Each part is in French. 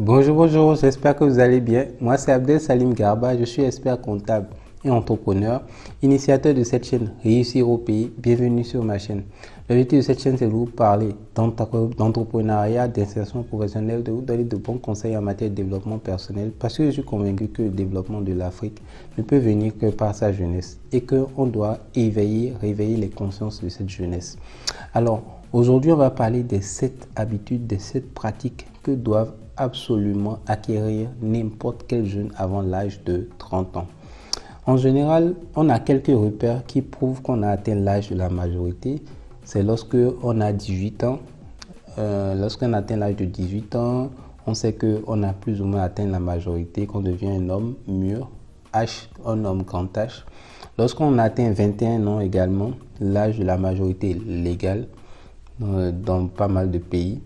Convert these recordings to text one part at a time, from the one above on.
Bonjour, j'espère que vous allez bien. Moi, c'est Abdel Salim Garba, je suis expert comptable et entrepreneur, initiateur de cette chaîne Réussir au pays. Bienvenue sur ma chaîne. L'objectif de cette chaîne, c'est de vous parler d'entrepreneuriat, d'insertion professionnelle, de vous donner de bons conseils en matière de développement personnel, parce que je suis convaincu que le développement de l'Afrique ne peut venir que par sa jeunesse et qu'on doit réveiller les consciences de cette jeunesse. Alors, aujourd'hui, on va parler des 7 habitudes, des 7 pratiques que doivent absolument acquérir n'importe quel jeune avant l'âge de 30 ans. En général, on a quelques repères qui prouvent qu'on a atteint l'âge de la majorité. C'est lorsque on a 18 ans. Lorsqu'on atteint l'âge de 18 ans, on sait qu'on a plus ou moins atteint la majorité, qu'on devient un homme mûr, un homme grand H. Lorsqu'on atteint 21 ans également, l'âge de la majorité légale dans pas mal de pays.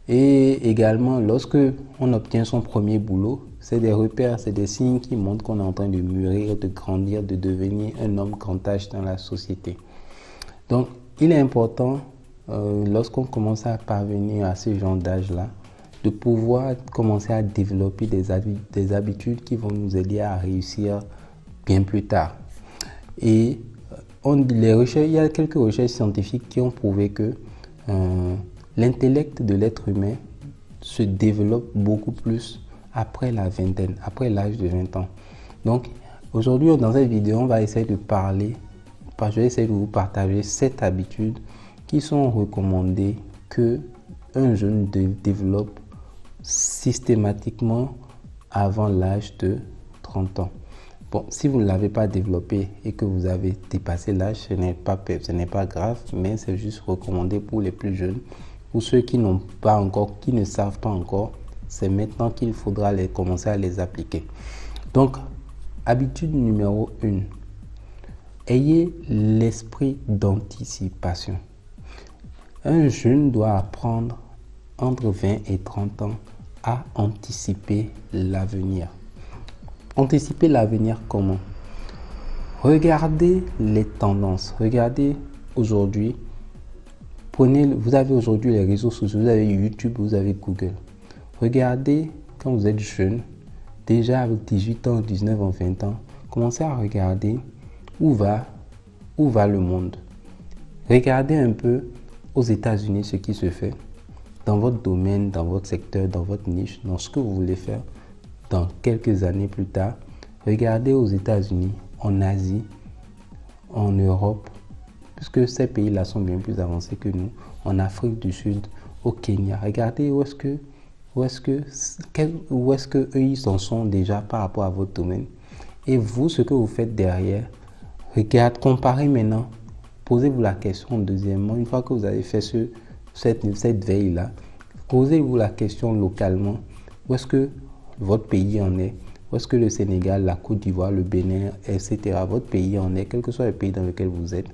Et également, lorsque on obtient son premier boulot, c'est des repères, c'est des signes qui montrent qu'on est en train de mûrir, de grandir, de devenir un homme grand âge dans la société. Donc, il est important, lorsqu'on commence à parvenir à ce genre d'âge-là, de pouvoir commencer à développer des habitudes qui vont nous aider à réussir bien plus tard. Et il y a quelques recherches scientifiques qui ont prouvé que l'intellect de l'être humain se développe beaucoup plus après la vingtaine, après l'âge de 20 ans. Donc, aujourd'hui, dans cette vidéo, on va essayer de je vais essayer de vous partager 7 habitudes qui sont recommandées que un jeune développe systématiquement avant l'âge de 30 ans. Bon, si vous ne l'avez pas développé et que vous avez dépassé l'âge, ce n'est pas grave, mais c'est juste recommandé pour les plus jeunes. Pour ceux qui n'ont pas encore, qui ne savent pas encore, c'est maintenant qu'il faudra commencer à les appliquer. Donc, habitude numéro 1. Ayez l'esprit d'anticipation. Un jeune doit apprendre entre 20 et 30 ans à anticiper l'avenir. Anticiper l'avenir comment? Regardez les tendances. Regardez aujourd'hui. Vous avez aujourd'hui les réseaux sociaux, vous avez YouTube, vous avez Google. Regardez quand vous êtes jeune, déjà avec 18 ans, 19 ans, 20 ans, commencez à regarder où va le monde. Regardez un peu aux États-Unis ce qui se fait dans votre domaine, dans votre secteur, dans votre niche, dans ce que vous voulez faire dans quelques années plus tard. Regardez aux États-Unis, en Asie, en Europe, puisque ces pays-là sont bien plus avancés que nous, en Afrique du Sud, au Kenya. Regardez où est-ce que eux ils en sont déjà par rapport à votre domaine. Et vous, ce que vous faites derrière, comparez maintenant. Posez-vous la question deuxièmement, une fois que vous avez fait cette veille-là, posez-vous la question localement, où est-ce que votre pays en est? Où est-ce que le Sénégal, la Côte d'Ivoire, le Bénin, etc., votre pays en est, quel que soit le pays dans lequel vous êtes?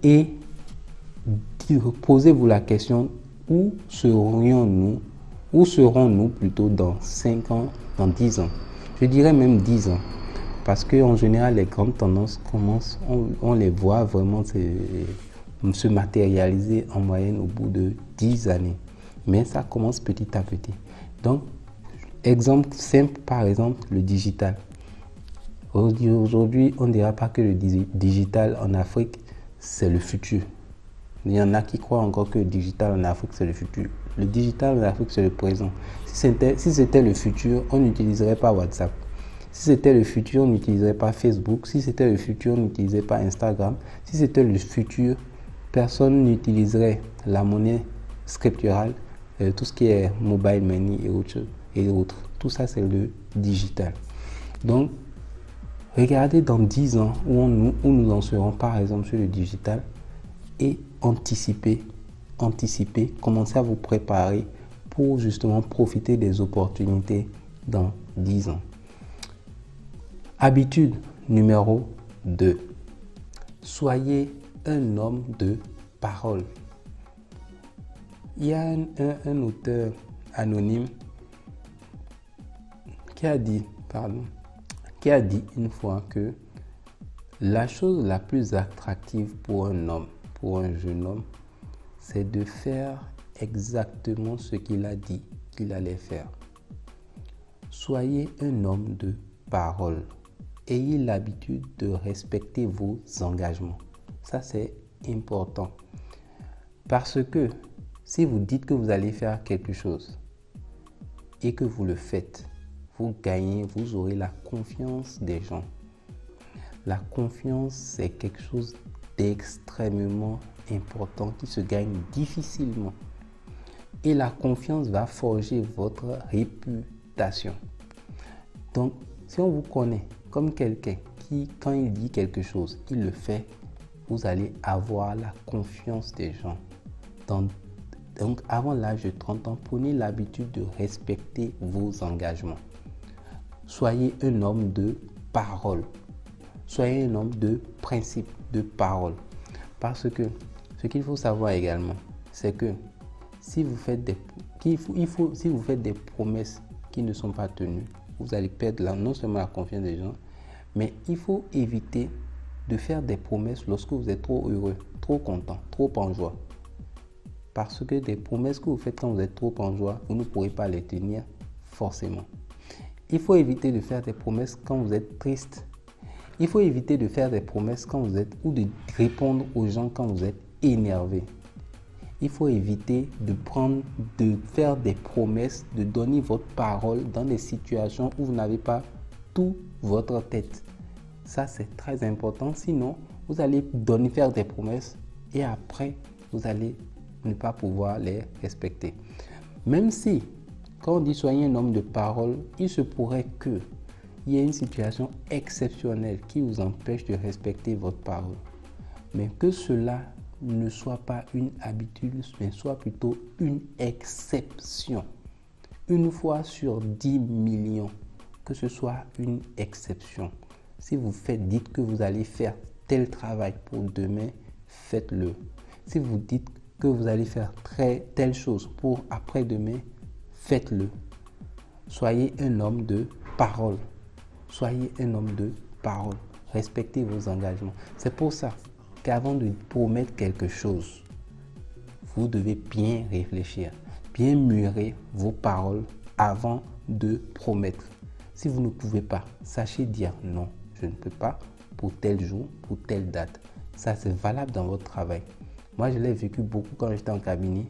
Et posez-vous la question, où serons-nous plutôt dans 5 ans, dans 10 ans? Je dirais même 10 ans. Parce qu'en général, les grandes tendances commencent, on les voit vraiment se matérialiser en moyenne au bout de 10 années. Mais ça commence petit à petit. Donc, exemple simple, par exemple, le digital. Aujourd'hui, on ne dira pas que le digital en Afrique, c'est le futur. Il y en a qui croient encore que le digital en Afrique, c'est le futur. Le digital en Afrique, c'est le présent. Si c'était le futur, on n'utiliserait pas WhatsApp. Si c'était le futur, on n'utiliserait pas Facebook. Si c'était le futur, on n'utiliserait pas Instagram. Si c'était le futur, personne n'utiliserait la monnaie scripturale, tout ce qui est mobile money et autres. Tout ça, c'est le digital. Donc, regardez dans 10 ans où nous en serons, par exemple, sur le digital et anticipez, commencez à vous préparer pour justement profiter des opportunités dans 10 ans. Habitude numéro 2. Soyez un homme de parole. Il y a un auteur anonyme qui a dit une fois que la chose la plus attractive pour un homme, pour un jeune homme, c'est de faire exactement ce qu'il a dit qu'il allait faire. Soyez un homme de parole. Ayez l'habitude de respecter vos engagements. Ça, c'est important. Parce que si vous dites que vous allez faire quelque chose et que vous le faites, vous gagnez, vous aurez la confiance des gens. La confiance, c'est quelque chose d'extrêmement important qui se gagne difficilement. Et la confiance va forger votre réputation. Donc, si on vous connaît comme quelqu'un qui, quand il dit quelque chose, il le fait, vous allez avoir la confiance des gens. Donc, avant l'âge de 30 ans, prenez l'habitude de respecter vos engagements. Soyez un homme de parole. Soyez un homme de principe, de parole. Parce que ce qu'il faut savoir également, c'est que si vous faites des promesses qui ne sont pas tenues, vous allez perdre non seulement la confiance des gens, mais il faut éviter de faire des promesses lorsque vous êtes trop heureux, trop content, trop en joie. Parce que des promesses que vous faites quand vous êtes trop en joie, vous ne pourrez pas les tenir forcément. Il faut éviter de faire des promesses quand vous être triste. Il faut éviter de faire des promesses quand vous êtes ou de répondre aux gens quand vous êtes énervé. Il faut éviter de faire des promesses, de donner votre parole dans des situations où vous n'avez pas toute votre tête. Ça, c'est très important. Sinon, vous allez faire des promesses et après, vous allez ne pas pouvoir les respecter. Même si, quand on dit soyez un homme de parole, il se pourrait qu'il y ait une situation exceptionnelle qui vous empêche de respecter votre parole. Mais que cela ne soit pas une habitude, mais soit plutôt une exception. Une fois sur 10 millions, que ce soit une exception. Si vous dites que vous allez faire tel travail pour demain, faites-le. Si vous dites que vous allez faire telle chose pour après-demain, faites-le. Soyez un homme de parole. Soyez un homme de parole. Respectez vos engagements. C'est pour ça qu'avant de promettre quelque chose, vous devez bien réfléchir, bien mûrir vos paroles avant de promettre. Si vous ne pouvez pas, sachez dire non, je ne peux pas pour tel jour, pour telle date. Ça, c'est valable dans votre travail. Moi, je l'ai vécu beaucoup quand j'étais en cabinet.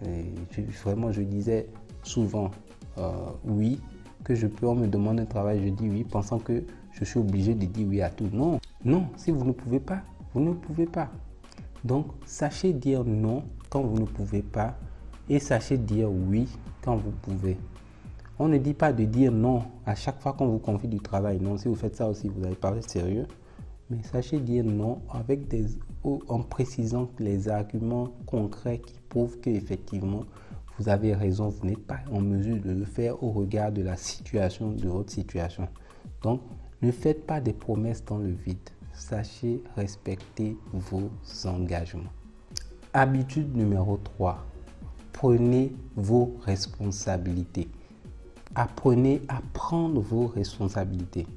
Je disais souvent oui, on me demande un travail, je dis oui, pensant que je suis obligé de dire oui à tout. Non, non, si vous ne pouvez pas, vous ne pouvez pas. Donc, sachez dire non quand vous ne pouvez pas et sachez dire oui quand vous pouvez. On ne dit pas de dire non à chaque fois qu'on vous confie du travail. Non, si vous faites ça aussi, vous n'allez pas être sérieux. Mais sachez dire non en précisant les arguments concrets qui prouvent qu'effectivement, vous avez raison, vous n'êtes pas en mesure de le faire au regard de la situation, de votre situation. Donc, ne faites pas des promesses dans le vide. Sachez respecter vos engagements. Habitude numéro 3. Prenez vos responsabilités. Apprenez à prendre vos responsabilités.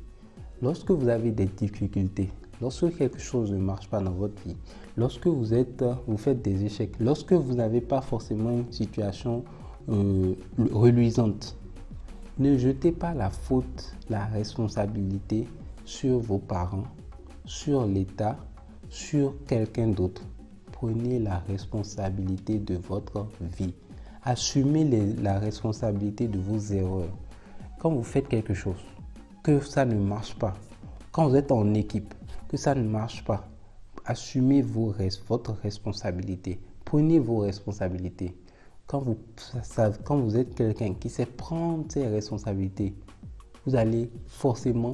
Lorsque vous avez des difficultés, lorsque quelque chose ne marche pas dans votre vie, lorsque vous faites des échecs, lorsque vous n'avez pas forcément une situation reluisante, ne jetez pas la faute, la responsabilité sur vos parents, sur l'État, sur quelqu'un d'autre. Prenez la responsabilité de votre vie. Assumez la responsabilité de vos erreurs. Quand vous faites quelque chose, que ça ne marche pas, quand vous êtes en équipe, que ça ne marche pas, assumez votre responsabilité. Prenez vos responsabilités. Quand vous êtes quelqu'un qui sait prendre ses responsabilités, vous allez forcément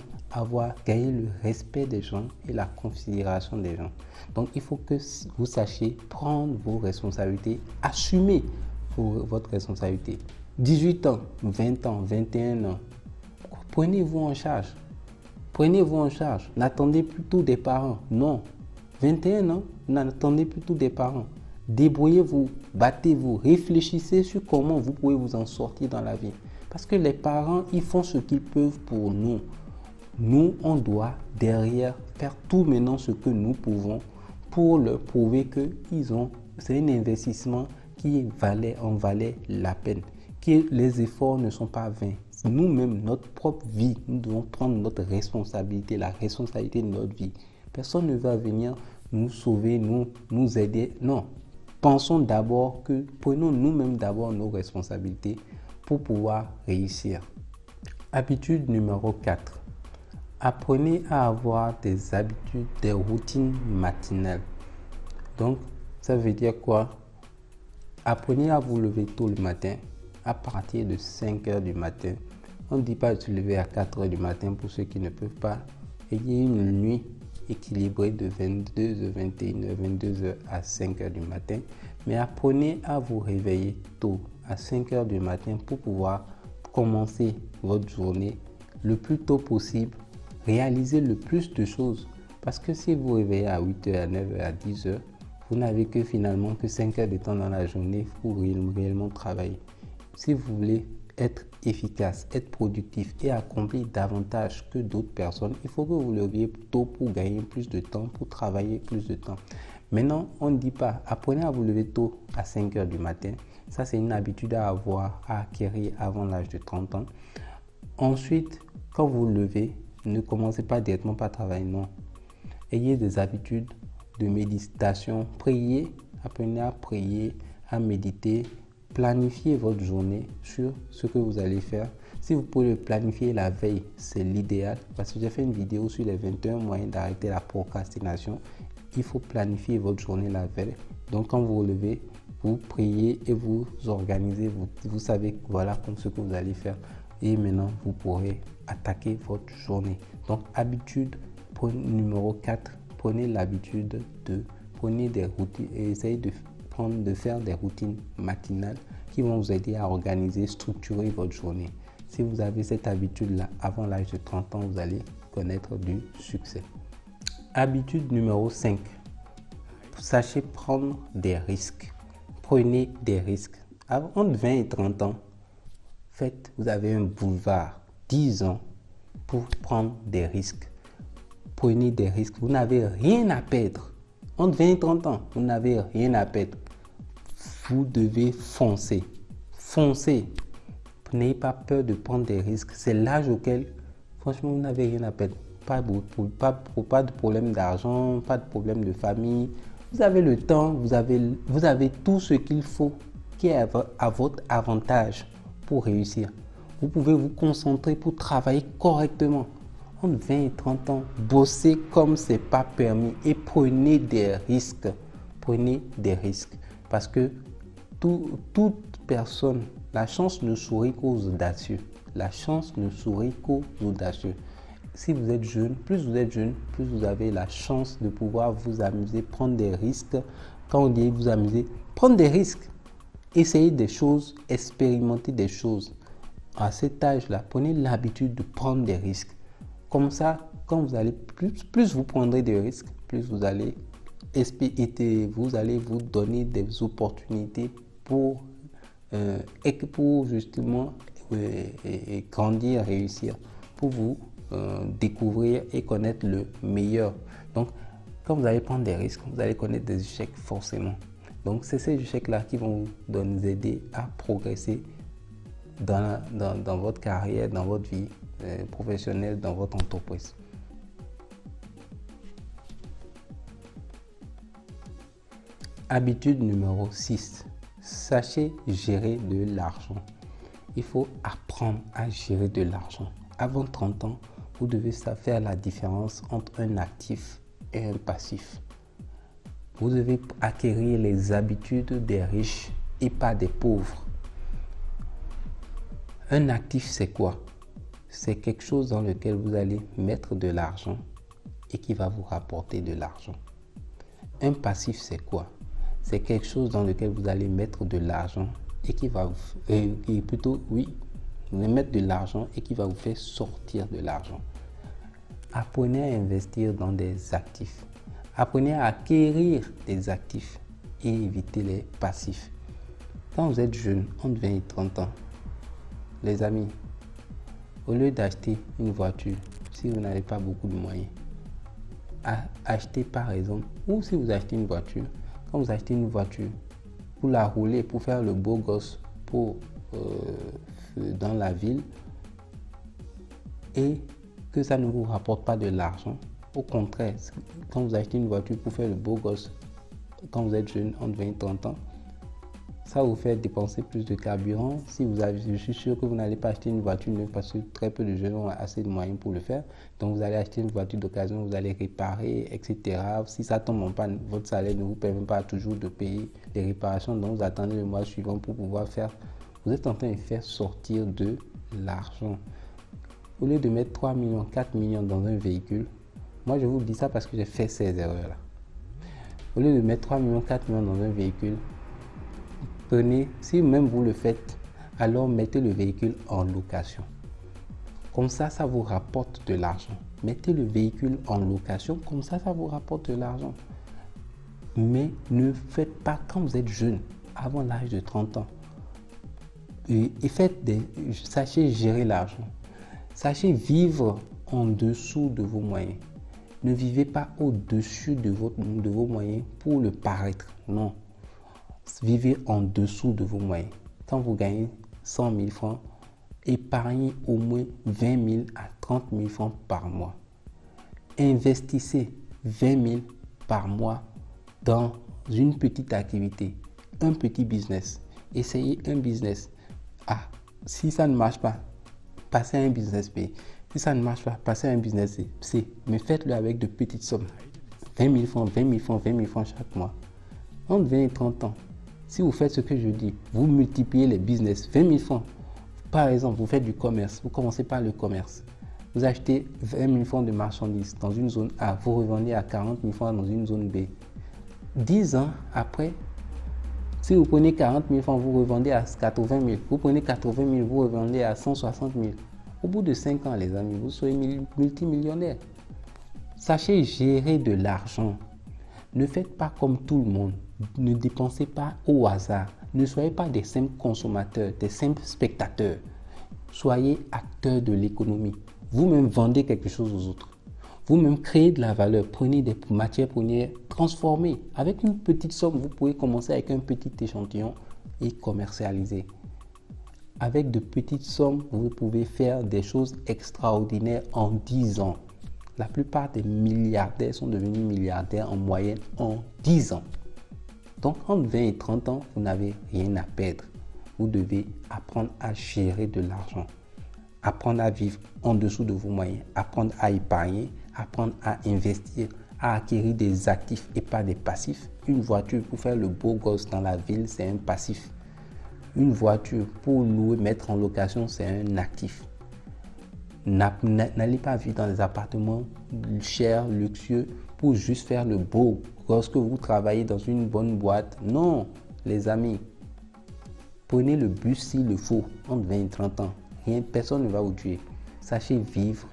gagner le respect des gens et la considération des gens. Donc, il faut que vous sachiez prendre vos responsabilités, assumer votre responsabilité. 18 ans, 20 ans, 21 ans, prenez-vous en charge. Prenez-vous en charge. N'attendez plus tout des parents. Non. 21 ans, n'attendez plus tout des parents. Débrouillez-vous, battez-vous, réfléchissez sur comment vous pouvez vous en sortir dans la vie. Parce que les parents, ils font ce qu'ils peuvent pour nous. Nous, on doit derrière faire tout maintenant ce que nous pouvons pour leur prouver que c'est un investissement qui en valait la peine. Que les efforts ne sont pas vains. nous-mêmes, notre propre vie. Nous devons prendre notre responsabilité, la responsabilité de notre vie. Personne ne va venir nous sauver, nous aider. Non. Pensons d'abord prenons nous-mêmes d'abord nos responsabilités pour pouvoir réussir. Habitude numéro 4. Apprenez à avoir des habitudes, des routines matinales. Donc, ça veut dire quoi? Apprenez à vous lever tôt le matin, à partir de 5 heures du matin. On ne dit pas de se lever à 4 heures du matin pour ceux qui ne peuvent pas. Ayez une nuit équilibrée de 22h, 21h, 22h à 5 heures du matin. Mais apprenez à vous réveiller tôt, à 5 heures du matin, pour pouvoir commencer votre journée le plus tôt possible. Réaliser le plus de choses. Parce que si vous réveillez à 8h, à 9h, à 10h, vous n'avez que finalement que 5 heures de temps dans la journée pour réellement travailler. Si vous voulez être efficace, être productif et accomplir davantage que d'autres personnes, il faut que vous leviez tôt pour gagner plus de temps, pour travailler plus de temps. Maintenant, on ne dit pas, apprenez à vous lever tôt à 5 heures du matin. Ça, c'est une habitude à avoir, à acquérir avant l'âge de 30 ans. Ensuite, quand vous vous levez, ne commencez pas directement par travailler, non. Ayez des habitudes de méditation, priez, apprenez à prier, à méditer, planifiez votre journée sur ce que vous allez faire. Si vous pouvez le planifier la veille, c'est l'idéal parce que j'ai fait une vidéo sur les 21 moyens d'arrêter la procrastination. Il faut planifier votre journée la veille. Donc quand vous vous levez, vous priez et vous organisez, vous savez voilà comme ce que vous allez faire. Et maintenant, vous pourrez attaquer votre journée. Donc, habitude numéro 4, prenez l'habitude prenez des routines et essayez de faire des routines matinales qui vont vous aider à organiser, structurer votre journée. Si vous avez cette habitude-là avant l'âge de 30 ans, vous allez connaître du succès. Habitude numéro 5, sachez prendre des risques. Prenez des risques. Entre 20 et 30 ans, vous avez un boulevard, 10 ans, pour prendre des risques. Prenez des risques. Vous n'avez rien à perdre. Entre 20 et 30 ans, vous n'avez rien à perdre. Vous devez foncer. Foncez. N'ayez pas peur de prendre des risques. C'est l'âge auquel, franchement, vous n'avez rien à perdre. Pas de problème d'argent, pas de problème de famille. Vous avez le temps, vous avez tout ce qu'il faut qui est à votre avantage pour réussir. Vous pouvez vous concentrer pour travailler correctement. Entre 20 et 30 ans, bossez comme c'est pas permis et prenez des risques. Prenez des risques parce que toute personne, la chance ne sourit qu'aux audacieux. La chance ne sourit qu'aux audacieux. Si vous êtes jeune, plus vous avez la chance de pouvoir vous amuser, prendre des risques. Quand on dit vous amuser, prendre des risques. Essayez des choses, expérimentez des choses. À cet âge-là, prenez l'habitude de prendre des risques. Comme ça, quand vous allez plus vous prendrez des risques, plus vous allez vous donner des opportunités pour justement grandir, réussir, pour vous découvrir et connaître le meilleur. Donc, quand vous allez prendre des risques, vous allez connaître des échecs forcément. Donc, c'est ces échecs-là qui vont vous aider à progresser dans votre carrière, dans votre vie professionnelle, dans votre entreprise. Habitude numéro 6. Sachez gérer de l'argent. Il faut apprendre à gérer de l'argent. Avant 30 ans, vous devez faire la différence entre un actif et un passif. Vous devez acquérir les habitudes des riches et pas des pauvres. Un actif, c'est quoi? C'est quelque chose dans lequel vous allez mettre de l'argent et qui va vous rapporter de l'argent. Un passif, c'est quoi? C'est quelque chose dans lequel vous allez mettre de l'argent et qui va mettre de l'argent et qui va vous faire sortir de l'argent. Apprenez à investir dans des actifs. Apprenez à acquérir des actifs et éviter les passifs. Quand vous êtes jeune, entre 20 et 30 ans, les amis, au lieu d'acheter une voiture, si vous n'avez pas beaucoup de moyens, achetez par exemple, ou si vous achetez une voiture, quand vous achetez une voiture, pour la rouler, pour faire le beau gosse dans la ville, et que ça ne vous rapporte pas de l'argent. Au contraire, quand vous achetez une voiture pour faire le beau gosse, quand vous êtes jeune, entre 20 et 30 ans, ça vous fait dépenser plus de carburant. Si vous avez, je suis sûr que vous n'allez pas acheter une voiture neuve parce que très peu de jeunes ont assez de moyens pour le faire. Donc vous allez acheter une voiture d'occasion, vous allez réparer, etc. Si ça tombe en panne, votre salaire ne vous permet pas toujours de payer les réparations. Donc vous attendez le mois suivant pour pouvoir faire. Vous êtes en train de faire sortir de l'argent. Au lieu de mettre 3 millions, 4 millions dans un véhicule, moi je vous dis ça parce que j'ai fait ces erreurs-là. Au lieu de mettre 3 millions, 4 millions dans un véhicule, prenez, si même vous le faites, alors mettez le véhicule en location. Comme ça vous rapporte de l'argent. Mettez le véhicule en location, comme ça vous rapporte de l'argent. Mais ne faites pas quand vous êtes jeune, avant l'âge de 30 ans. Et sachez gérer l'argent. Sachez vivre en dessous de vos moyens. Ne vivez pas au-dessus de vos moyens pour le paraître. Non. Vivez en dessous de vos moyens. Quand vous gagnez 100 000 francs, épargnez au moins 20 000 à 30 000 francs par mois. Investissez 20 000 par mois dans une petite activité, un petit business. Essayez un business. Si ça ne marche pas, passez à un business B. Si ça ne marche pas, passez à un business C. Mais faites-le avec de petites sommes. 20 000 francs, 20 000 francs, 20 000 francs chaque mois. Entre 20 et 30 ans, si vous faites ce que je dis, vous multipliez les business, 20 000 francs. Par exemple, vous faites du commerce, vous commencez par le commerce. Vous achetez 20 000 francs de marchandises dans une zone A, vous revendez à 40 000 francs dans une zone B. 10 ans après, si vous prenez 40 000 francs, vous revendez à 80 000. Vous prenez 80 000, vous revendez à 160 000. Au bout de 5 ans, les amis, vous serez multimillionnaire. Sachez gérer de l'argent. Ne faites pas comme tout le monde. Ne dépensez pas au hasard. Ne soyez pas des simples consommateurs, des simples spectateurs. Soyez acteurs de l'économie. Vous-même vendez quelque chose aux autres. Vous-même créez de la valeur. Prenez des matières premières, transformez. Avec une petite somme, vous pouvez commencer avec un petit échantillon et commercialiser. Avec de petites sommes, vous pouvez faire des choses extraordinaires en 10 ans. La plupart des milliardaires sont devenus milliardaires en moyenne en 10 ans. Donc, entre 20 et 30 ans, vous n'avez rien à perdre. Vous devez apprendre à gérer de l'argent, apprendre à vivre en dessous de vos moyens, apprendre à épargner, apprendre à investir, à acquérir des actifs et pas des passifs. Une voiture pour faire le beau gosse dans la ville, c'est un passif. Une voiture pour louer, mettre en location, c'est un actif. N'allez pas vivre dans des appartements chers, luxueux, pour juste faire le beau lorsque vous travaillez dans une bonne boîte. Non, les amis, prenez le bus s'il le faut, entre 20 et 30 ans. Personne ne va vous tuer. Sachez vivre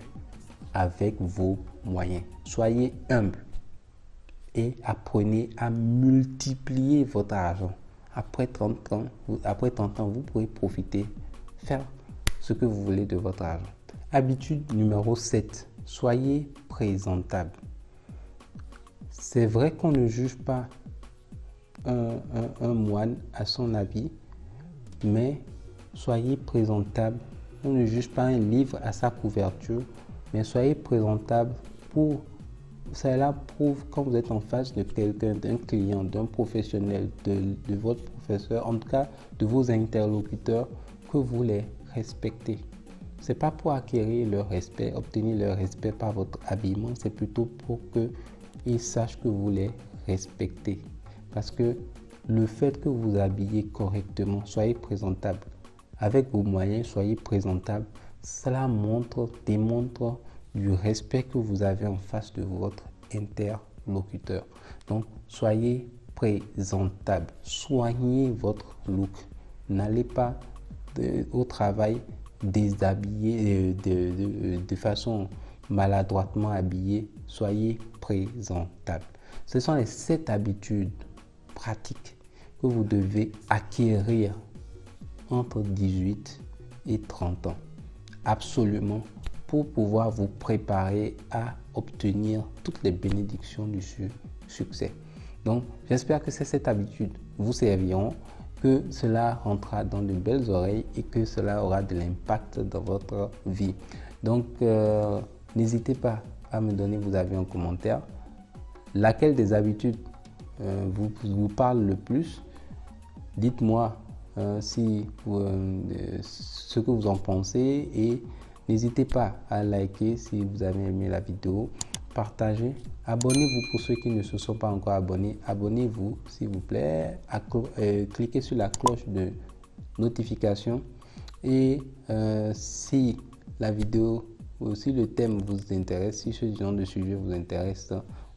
avec vos moyens. Soyez humble et apprenez à multiplier votre argent. Après 30 ans, vous pourrez profiter, faire ce que vous voulez de votre argent. Habitude numéro 7, soyez présentable. C'est vrai qu'on ne juge pas un moine à son habit, mais soyez présentable. On ne juge pas un livre à sa couverture, mais soyez présentable cela prouve quand vous êtes en face de quelqu'un, d'un client, d'un professionnel, de votre professeur, en tout cas de vos interlocuteurs, que vous les respectez. Ce n'est pas pour acquérir leur respect, obtenir leur respect par votre habillement, c'est plutôt pour qu'ils sachent que vous les respectez. Parce que le fait que vous habillez correctement, soyez présentable, avec vos moyens, soyez présentable, cela démontre du respect que vous avez en face de votre interlocuteur. Donc, soyez présentable, soignez votre look. N'allez pas au travail déshabillé, de façon maladroitement habillé. Soyez présentable. Ce sont les 7 habitudes pratiques que vous devez acquérir entre 18 et 30 ans. Absolument, pour pouvoir vous préparer à obtenir toutes les bénédictions du succès. Donc, j'espère que ces 7 habitudes vous serviront, que cela rentrera dans de belles oreilles et que cela aura de l'impact dans votre vie. Donc, n'hésitez pas à me donner vos avis en commentaire. Laquelle des habitudes vous parle le plus? Dites-moi ce que vous en pensez et n'hésitez pas à liker si vous avez aimé la vidéo, partagez, abonnez-vous pour ceux qui ne se sont pas encore abonnés, abonnez-vous s'il vous plaît, cliquez sur la cloche de notification et si la vidéo ou si le thème vous intéresse, si ce genre de sujet vous intéresse,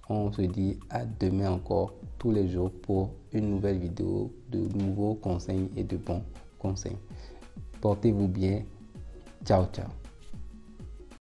on se dit à demain encore, tous les jours pour une nouvelle vidéo de nouveaux conseils et de bons conseils. Portez-vous bien. Ciao, ciao.